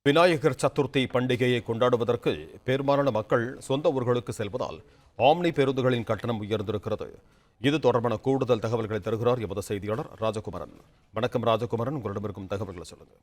விநாயகர் சதுர்த்தி பண்டிகையை கொண்டாடுவதற்கு பெரும்பாலான மக்கள் சொந்த ஊர்களுக்கு செல்வதால் ஆம்னி பேருந்துகளின் கட்டணம் உயர்ந்திருக்கிறது. இது தொடர்பான கூடுதல் தகவல்களை தருகிறார் எமது செய்தியாளர் ராஜகுமாரன். வணக்கம் ராஜகுமாரன், உங்களிடம் இருக்கும் தகவல்களை சொல்லுங்க.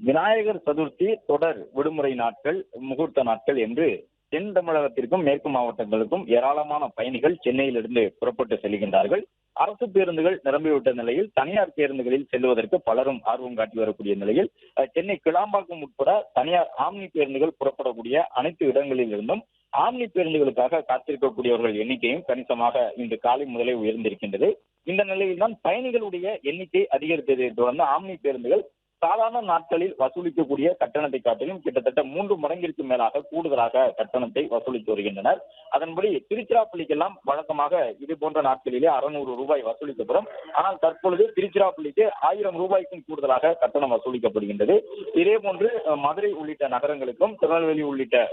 விநாயகர் சதுர்த்தி தொடர் விடுமுறை நாட்கள், முகூர்த்த நாட்கள் என்று தென் தமிழகத்திற்கும் மேற்கு மாவட்டங்களுக்கும் ஏராளமான பயணிகள் சென்னையிலிருந்து புறப்பட்டு செல்கின்றார்கள். அரசு பேருந்துகள் நிரம்பிவிட்ட நிலையில் தனியார் பேருந்துகளில் செல்வதற்கு பலரும் ஆர்வம் காட்டி வரக்கூடிய நிலையில் சென்னை கிளாம்பாக்கம் உட்பட தனியார் ஆம்னி பேருந்துகள் புறப்படக்கூடிய அனைத்து இடங்களில் இருந்தும் ஆம்னி பேருந்துகளுக்காக காத்திருக்கக்கூடியவர்கள் எண்ணிக்கையும் கணிசமாக இன்று காலை முதலே உயர்ந்திருக்கின்றது. இந்த நிலையில் தான் பயணிகளுடைய எண்ணிக்கை அதிகரித்ததை தொடர்ந்து ஆம்னி பேருந்துகள் சாதாரண நாட்களில் வசூலிக்கக்கூடிய கட்டணத்தை காட்டிலும் கிட்டத்தட்ட 3 மடங்கிற்கு மேலாக கூடுதலாக கட்டணத்தை வசூலித்து வருகின்றனர். அதன்படி திருச்சிராப்பள்ளிக்கெல்லாம் வழக்கமாக இது போன்ற நாட்களிலே 600 ரூபாய் வசூலிக்கப்படும். ஆனால் தற்பொழுது திருச்சிராப்பள்ளிக்கு 1000 ரூபாய்க்கும் கூடுதலாக கட்டணம் வசூலிக்கப்படுகின்றது. இதே போன்று மதுரை உள்ளிட்ட நகரங்களுக்கும் திருநெல்வேலி உள்ளிட்ட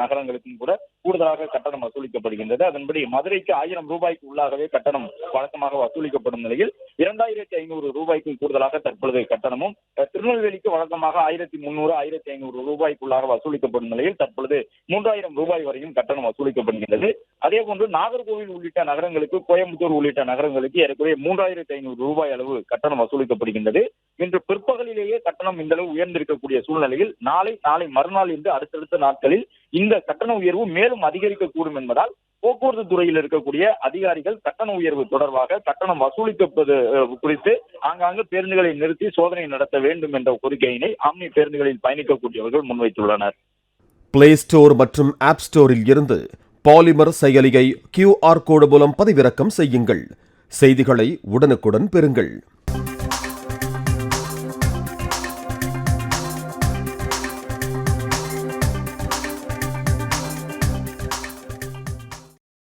நகரங்களுக்கும் கூட கூடுதலாக கட்டணம் வசூலிக்கப்படுகின்றது. அதன்படி மதுரைக்கு 1000 ரூபாய்க்கு உள்ளாகவே கட்டணம் வழக்கமாக வசூலிக்கப்படும் நிலையில் 2500 ரூபாய்க்கும் கூடுதலாக தற்பொழுது கட்டணமும், திருநெல்வேலிக்கு வழக்கமாக 1300 1500 ரூபாய்க்குள்ளாக வசூலிக்கப்படும் நிலையில் தற்பொழுது 3000 ரூபாய் வரையும் கட்டணம் வசூலிக்கப்படுகின்றது. அதே போன்று நாகர்கோவில் உள்ளிட்ட நகரங்களுக்கு, கோயம்புத்தூர் உள்ளிட்ட நகரங்களுக்கு ஏறக்குறைய 3500 ரூபாய் அளவு கட்டணம் வசூலிக்கப்படுகின்றது. இன்று பிற்பகலிலேயே கட்டணம் இந்த அளவு உயர்ந்திருக்கக்கூடிய சூழ்நிலையில் நாளை மறுநாள் என்று அடுத்தடுத்த நாட்களில் இந்த கட்டண உயர்வு மேலும் அதிகரிக்கக்கூடும் என்பதால் போக்குவரத்து துறையில் இருக்கக்கூடிய அதிகாரிகள் கட்டண உயர்வு தொடர்பாக கட்டணம் வசூலிப்பது குறித்து ஆங்காங்கு பேருந்துகளை நிறுத்தி சோதனை நடத்த வேண்டும் என்ற கோரிக்கையினை ஆம்னி பேருந்துகளில் பயணிக்கக்கூடியவர்கள் முன்வைத்துள்ளனர். பிளே ஸ்டோர் மற்றும் ஆப் ஸ்டோரில் இருந்து பாலிமர் செயலியை QR கோடு மூலம் பதிவிறக்கம் செய்யுங்கள். செய்திகளை உடனுக்குடன் பெறுங்கள்.